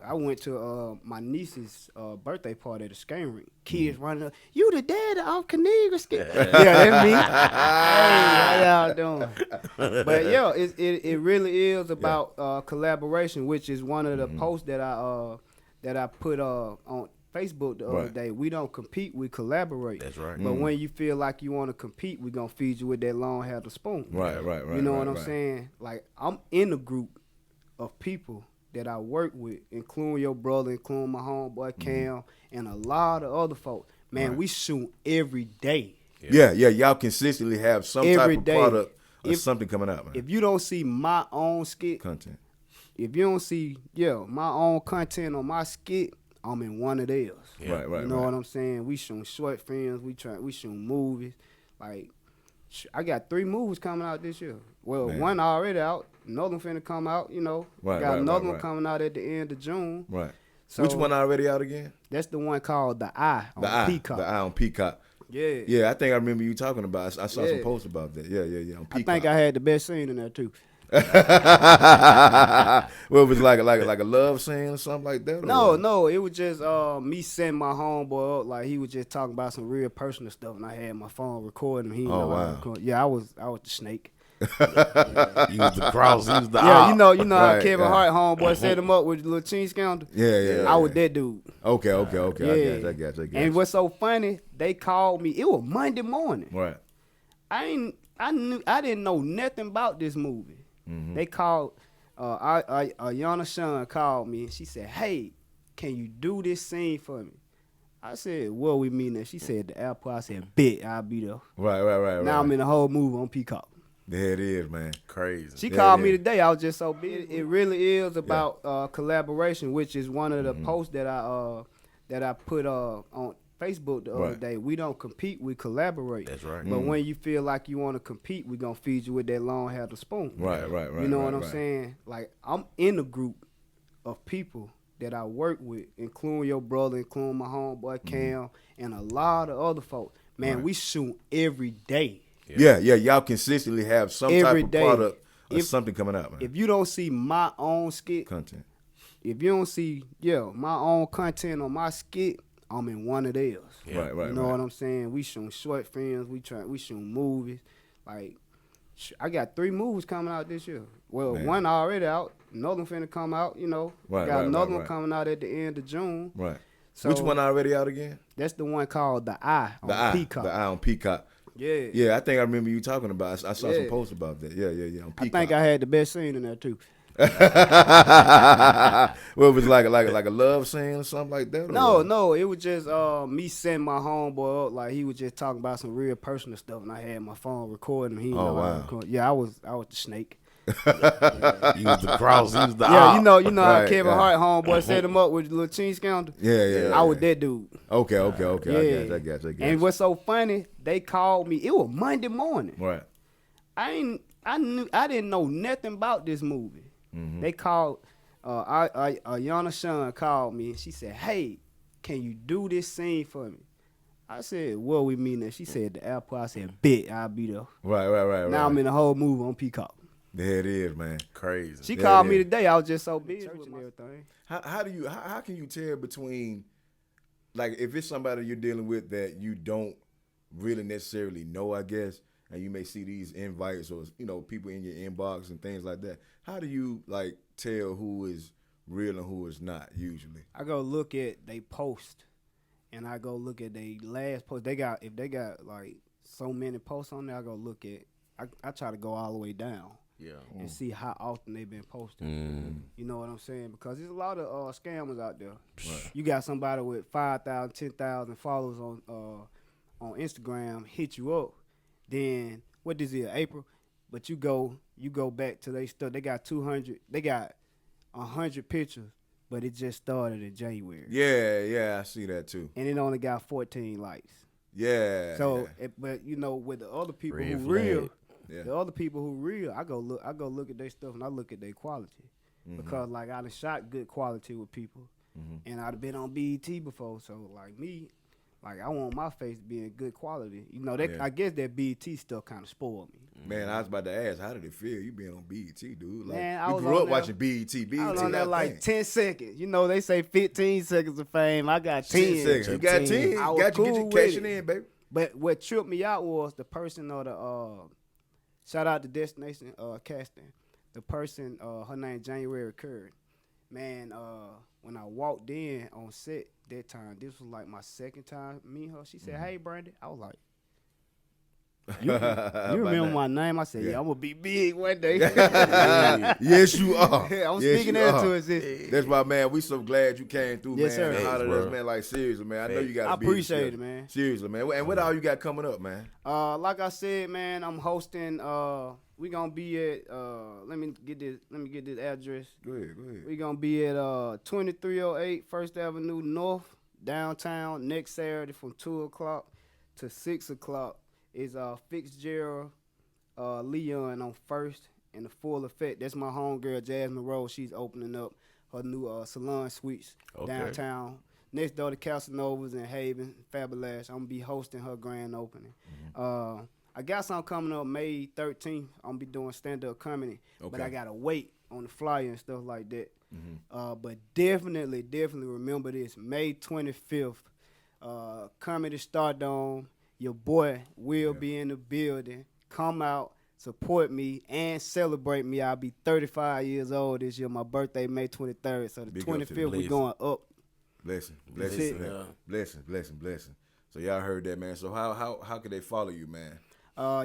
I went to my niece's birthday party at the skating rink. Kids running up, you the dad of Kaniga skate. Yeah, that's me. Hey, how y'all doing? But it really is about collaboration, which is one of the posts that I put on Facebook the other day. We don't compete, we collaborate. That's right. But when you feel like you want to compete, we gonna feed you with that long-handled spoon. Right. You know what I'm saying? Like, I'm in a group of people that I work with, including your brother, including my homeboy Cam, and a lot of other folks. Man, we shoot every day. Yeah. Y'all consistently have some Every type of day. product or something coming out, man. If you don't see my own skit, Content. if you don't see my own content on my skit, I'm in one of theirs. Right. You know what I'm saying? We shoot short films. We shoot movies. Like, I got 3 movies coming out this year. Well, Man. one already out. Another one finna come out. You know, Right, got right, another right, one right. coming out at the end of June. Right. So Which one already out again? That's the one called The Eye on Peacock. The Eye on Peacock. Yeah. Yeah, I think I remember you talking about it. I saw some Yeah. posts about that. Yeah, on I Peacock. think I had the best scene in there too. Well, it was like a love scene or something like that? No, it was just me setting my homeboy up. Like he was just talking about some real personal stuff, and I had my phone recording him. He didn't know I wow. recorded. Yeah, I was the snake. You was the cross. You was the Yeah, op. you know how Right, Kevin right. Hart homeboy set him up with the little chin scandal. Yeah. I was that dude. Okay. Yeah. I got you. And what's so funny? They called me. It was Monday morning. Right. I didn't know nothing about this movie. Mm-hmm. They called Ayana Sean called me and she said, "Hey, can you do this scene for me?" I said, "What we mean that?" She said, "The airport." I said, "Bet I'll be there." Right. Now I'm in the whole movie on Peacock. There it is, man. Crazy. She Yeah, called it me is. today. I was just so busy. It really is about collaboration, which is one of the posts that I put on Facebook the other Right. day. We don't compete, we collaborate. That's right. But when you feel like you want to compete, we're going to feed you with that long handled spoon. Right. You know right, what I'm right. saying? Like, I'm in a group of people that I work with, including your brother, including my homeboy Cam, and a lot of other folks. Man, Right. we shoot every day. Yeah. Y'all consistently have some Every type of day. product or If- something coming out, man. If you don't see my own skit, Content. if you don't see, my own content on my skit, I'm in one of theirs. Yeah. Right. You know what I'm saying? We shoot short films. We shoot movies. Like, I got 3 movies coming out this year. Well, Man. one already out. Another one finna come out. You know, Right, got right, another right, one right. coming out at the end of June. Right. So Which one already out again? That's the one called The Eye on The Eye. Peacock. The Eye on Peacock. Yeah. Yeah, I think I remember you talking about it. I saw some Yeah. posts about that. Yeah, on I Peacock. think I had the best scene in there too. Well, it was like a love scene or something like that? No, it was just me setting my homeboy up. Like he was just talking about some real personal stuff, and I had my phone recording him. He didn't know I wow. recorded. Yeah, I was the snake. You was the cross. You was the Yeah, op. you know how Right, Kevin right. Hart homeboy set him up with the little chin scandal. Yeah. I was that dude. Okay. Yeah. I got you. And what's so funny? They called me. It was Monday morning. Right. I didn't know nothing about this movie. Mm-hmm. They called Ayana Sean called me and she said, "Hey, can you do this scene for me?" I said, "What we mean that?" She said, "The airport." I said, "Bet I'll be there." Right. Now I'm in the whole movie on Peacock. There it is, man. Crazy. She Yeah, called yeah. me today. I was just so busy with everything. How can you tell between, like, if it's somebody you're dealing with that you don't really necessarily know, I guess, and you may see these invites or people in your inbox and things like that. How do you like tell who is real and who is not usually? I go look at they post, and I go look at they last post. If they got like so many posts on there, I go look at. I try to go all the way down. Yeah. And see how often they've been posting. Mm. You know what I'm saying? Because there's a lot of scammers out there. Right. You got somebody with 5,000, 10,000 followers on Instagram hit you up. Then what is it, April? But you go back to their stuff. They got 200. They got 100 pictures, but it just started in January. Yeah, I see that too. And it only got 14 likes. Yeah. So, yeah. but with the other people Red who flag. real. Yeah. The other people who real, I go look at their stuff and I look at their quality. Because like I done shot good quality with people and I'd been on BET before, so like me, like I want my face to be in good quality. Yeah. I guess that BET stuff kind of spoiled me. Man, I was about to ask, how did it feel? You being on BET, dude? Like, Man, I we was grew on up there- watching BET. BET, I was on there that like thing. 10 seconds. They say 15 seconds of fame. I got 10. 10 seconds. You got 10. I was Got you get cool your with cashing it. in, baby. But what tripped me out was the person or the shout out to Destination Casting. The person, her name January Curry. Man, when I walked in on set that time, this was like my second time meeting her. She said, "Hey, Brandy." I was like, "You remember my name?" I said, "Yeah, I'm gonna be big one day." Yes, you are. I'm Yes, speaking you into are. it. That's why, man, we so glad you came through, Yes, man. sir. And hollered at Thanks, us, bro. man, like, seriously, man. I know you got I a big appreciate schedule. it, man. Seriously, man. And what all you got coming up, man? Like I said, man, I'm hosting. We gonna be at. Let me get this address. Go ahead. We gonna be at 2308 First Avenue North, downtown, next Saturday from 2 o'clock to 6 o'clock is Fitzgerald Leon on First and the Full Effect. That's my homegirl Jasmine Rose. She's opening up her new salon suites downtown. Next door to Casanovas in Haven, Fabulash. I'm gonna be hosting her grand opening. I got something coming up May 13th. I'm gonna be doing stand-up comedy, but I gotta wait on the flyer and stuff like that. But definitely remember this: May 25th, Comedy Stardome. Your boy will be in the building. Come out, support me, and celebrate me. I'll be 35 years old this year. My birthday, May 23rd. So the 25th, we going up. Blessing. So y'all heard that, man. So how can they follow you, man?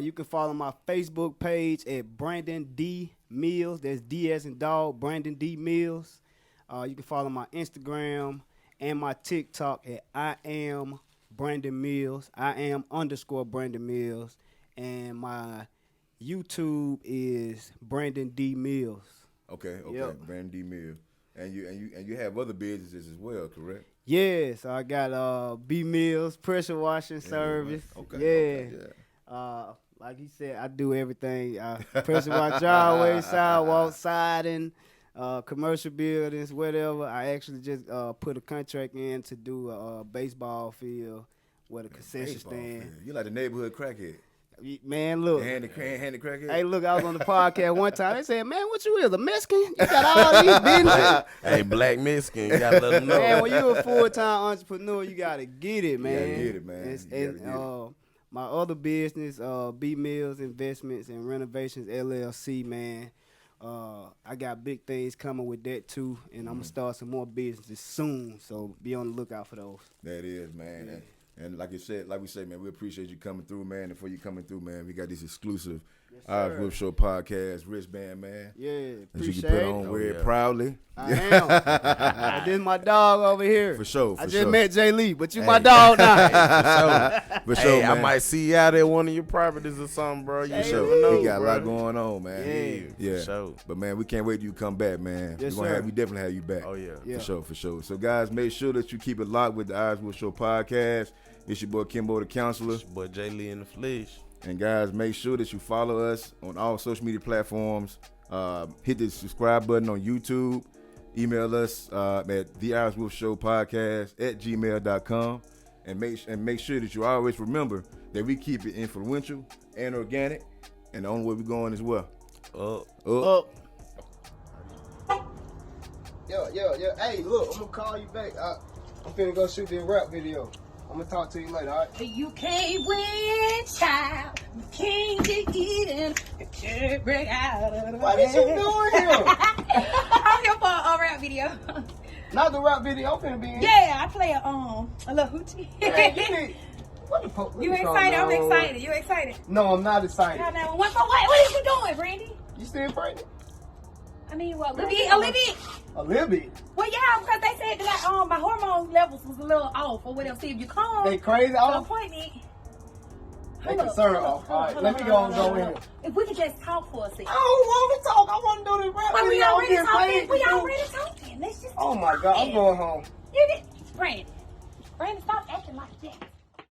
You can follow my Facebook page at Brandon D. Mills. That's D as in dog, Brandon D. Mills. You can follow my Instagram and my TikTok at I am Brandon Mills. I am _Brandon Mills. And my YouTube is Brandon D. Mills. Okay. Yep. Brandon D. Mills. And you have other businesses as well, correct? Yes, I got B Mills pressure washing service. Okay. Like he said, I do everything. Pressure wash driveways, sidewalks, siding, commercial buildings, whatever. I actually just put a contract in to do a baseball field with a concession stand. You like the neighborhood crackhead. Man, look. Handy crackhead. Hey, look, I was on the podcast one time. They said, man, what you is, a Mexican? You got all these businesses. Hey, black Mexican, you gotta let them know. Man, when you a full-time entrepreneur, you gotta get it, man. You gotta get it, man. And my other business, B Mills Investments and Renovations LLC, man. I got big things coming with that too, and I'm gonna start some more businesses soon. So be on the lookout for those. That is, man. Yeah. And like we said, man, we appreciate you coming through, man. And for you coming through, man, we got this exclusive Eyes Wolf Show podcast wristband, man. Yeah, that you can put on, wear it proudly. I am. This is my dog over here. For sure. I just met Jay Lee, but you my dog now. For sure, man. I might see you out at one of your properties or something, bro. You sure. know, we got a lot going on, man. Yeah. For sure. But man, we can't wait till you come back, man. Yes, we definitely have you back. Oh yeah. For sure. So guys, make sure that you keep it locked with the Eyes Wolf Show podcast. It's your boy Kimbo the Counselor. It's your boy Jay Lee in the flesh. And guys, make sure that you follow us on all social media platforms. Hit the subscribe button on YouTube. Email us at the Eyes Wolf Show podcast at gmail.com. And make sure that you always remember that we keep it influential and organic. And the only way we're going is well. Up. Yo. Hey, look, I'm gonna call you back. I'm finna go shoot this rap video. I'm gonna talk to you later, all right? You can't win, child. You can't get in. You can't break out of the What is you doing here? I'm here for a rap video. Not the rap video. I'm finna be in. Yeah, I play a little hoochie. Hey, what the fuck? You excited? I'm excited. You excited? No, I'm not excited. What is you doing, Brandy? You still pregnant? I mean, what? A little bit. A little bit. Well, yeah, because they said that my hormone levels was a little off or whatever. See, if you come they crazy to the off? appointment. They concerned off. All right, let me go in. If we could just talk for a second. I don't want to talk. I want to do this rap Well, we video. already talking. We already talking. Let's just. Oh my God, I'm going home. You get Brandon, stop acting like that.